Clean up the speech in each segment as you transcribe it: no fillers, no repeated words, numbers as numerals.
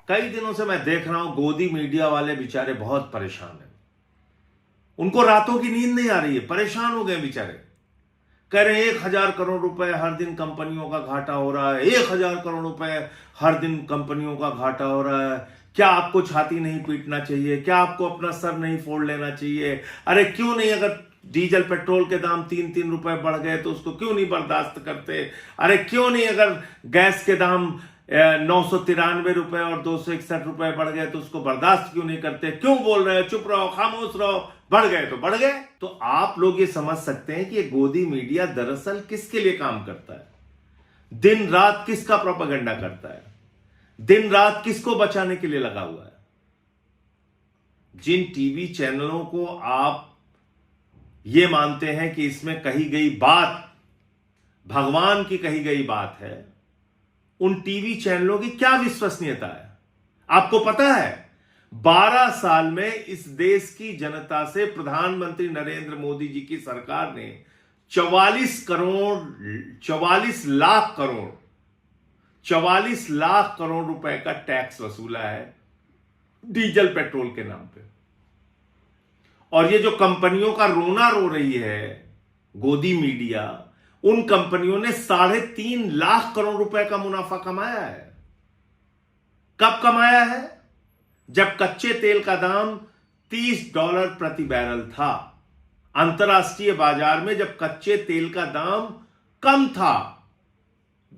कई दिनों से मैं देख रहा हूं गोदी मीडिया वाले बेचारे बहुत परेशान हैं। उनको रातों की नींद नहीं आ रही है, परेशान हो गए बेचारे। कह रहे हैं 1,000 करोड़ रुपए हर दिन कंपनियों का घाटा हो रहा है, 1,000 करोड़ रुपए हर दिन कंपनियों का घाटा हो रहा है। क्या आपको छाती नहीं पीटना चाहिए? क्या आपको अपना सर नहीं फोड़ लेना चाहिए? अरे क्यों नहीं, अगर डीजल पेट्रोल के दाम 3-3 रुपए बढ़ गए तो उसको क्यों नहीं बर्दाश्त करते? अरे क्यों नहीं, अगर गैस के दाम 993 रुपए और 261 रुपए बढ़ गए तो उसको बर्दाश्त क्यों नहीं करते? क्यों बोल रहे हो? चुप रहो, खामोश रहो, बढ़ गए तो बढ़ गए। तो आप लोग ये समझ सकते हैं कि ये गोदी मीडिया दरअसल किसके लिए काम करता है, दिन रात किसका प्रोपेगेंडा करता है, दिन रात किसको बचाने के लिए लगा हुआ है। जिन टीवी चैनलों को आप ये मानते हैं कि इसमें कही गई बात भगवान की कही गई बात है, उन टीवी चैनलों की क्या विश्वसनीयता है? आपको पता है 12 साल में इस देश की जनता से प्रधानमंत्री नरेंद्र मोदी जी की सरकार ने 44 लाख करोड़ रुपए का टैक्स वसूला है डीजल पेट्रोल के नाम पे। और ये जो कंपनियों का रोना रो रही है गोदी मीडिया, उन कंपनियों ने 3.5 लाख करोड़ रुपए का मुनाफा कमाया है। कब कमाया है? जब कच्चे तेल का दाम $30 प्रति बैरल था। अंतर्राष्ट्रीय बाजार में जब कच्चे तेल का दाम कम था,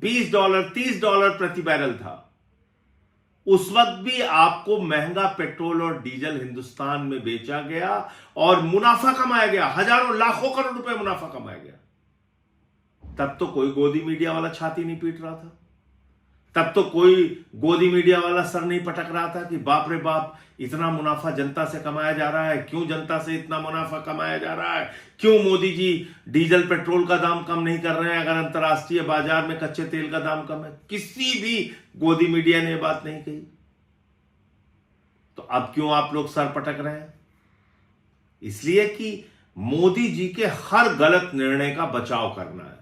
$20 $30 प्रति बैरल था, उस वक्त भी आपको महंगा पेट्रोल और डीजल हिंदुस्तान में बेचा गया और मुनाफा कमाया गया, हजारों लाखों करोड़ रुपए मुनाफा कमाया गया। तब तो कोई गोदी मीडिया वाला छाती नहीं पीट रहा था, तब तो कोई गोदी मीडिया वाला सर नहीं पटक रहा था कि बाप रे बाप, इतना मुनाफा जनता से कमाया जा रहा है, क्यों जनता से इतना मुनाफा कमाया जा रहा है, क्यों मोदी जी डीजल पेट्रोल का दाम कम नहीं कर रहे हैं अगर अंतर्राष्ट्रीय बाजार में कच्चे तेल का दाम कम है। किसी भी गोदी मीडिया ने यह बात नहीं कही। तो अब क्यों आप लोग सर पटक रहे हैं? इसलिए कि मोदी जी के हर गलत निर्णय का बचाव करना है।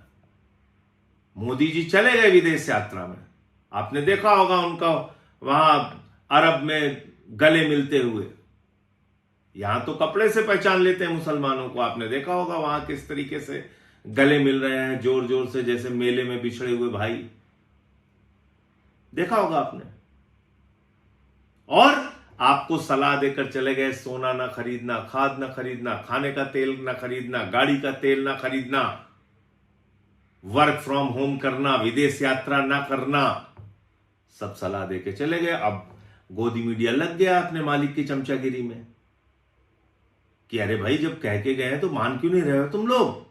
मोदी जी चले गए विदेश यात्रा में, आपने देखा होगा उनका वहां अरब में गले मिलते हुए। यहां तो कपड़े से पहचान लेते हैं मुसलमानों को, आपने देखा होगा वहां किस तरीके से गले मिल रहे हैं जोर जोर से, जैसे मेले में बिछड़े हुए भाई। देखा होगा आपने। और आपको सलाह देकर चले गए सोना ना खरीदना, खाद ना खरीदना, खाने का तेल ना खरीदना, गाड़ी का तेल ना खरीदना, वर्क फ्रॉम होम करना, विदेश यात्रा ना करना, सब सलाह देके चले गए। अब गोदी मीडिया लग गया अपने मालिक की चमचागिरी में कि अरे भाई, जब कह के गए तो मान क्यों नहीं रहे हो तुम लोग?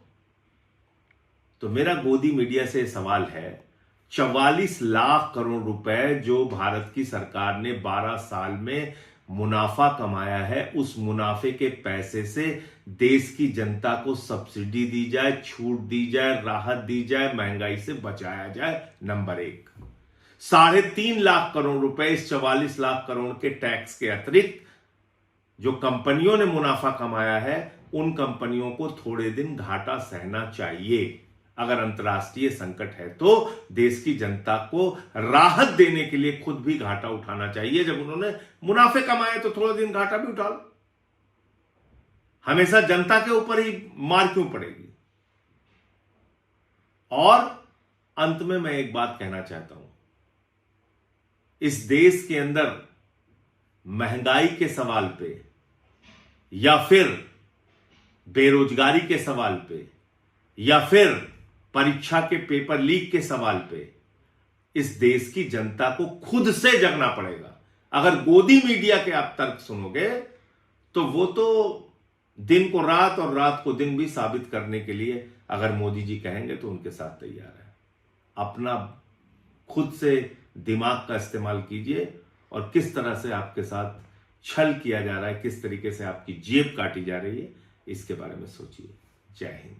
तो मेरा गोदी मीडिया से सवाल है, 44 लाख करोड़ रुपए जो भारत की सरकार ने 12 साल में मुनाफा कमाया है, उस मुनाफे के पैसे से देश की जनता को सब्सिडी दी जाए, छूट दी जाए, राहत दी जाए, महंगाई से बचाया जाए। नंबर 1, 3.5 लाख करोड़ रुपए इस 44 लाख करोड़ के टैक्स के अतिरिक्त जो कंपनियों ने मुनाफा कमाया है, उन कंपनियों को थोड़े दिन घाटा सहना चाहिए। अगर अंतर्राष्ट्रीय संकट है तो देश की जनता को राहत देने के लिए खुद भी घाटा उठाना चाहिए। जब उन्होंने मुनाफे कमाए तो थोड़े दिन घाटा भी उठा लो। हमेशा जनता के ऊपर ही मार क्यों पड़ेगी? और अंत में मैं एक बात कहना चाहता हूं, इस देश के अंदर महंगाई के सवाल पे या फिर बेरोजगारी के सवाल पे या फिर परीक्षा के पेपर लीक के सवाल पे इस देश की जनता को खुद से जगना पड़ेगा। अगर गोदी मीडिया के आप तर्क सुनोगे तो वो तो दिन को रात और रात को दिन भी साबित करने के लिए अगर मोदी जी कहेंगे तो उनके साथ तैयार है। अपना खुद से दिमाग का इस्तेमाल कीजिए और किस तरह से आपके साथ छल किया जा रहा है, किस तरीके से आपकी जेब काटी जा रही है, इसके बारे में सोचिए। जय हिंद।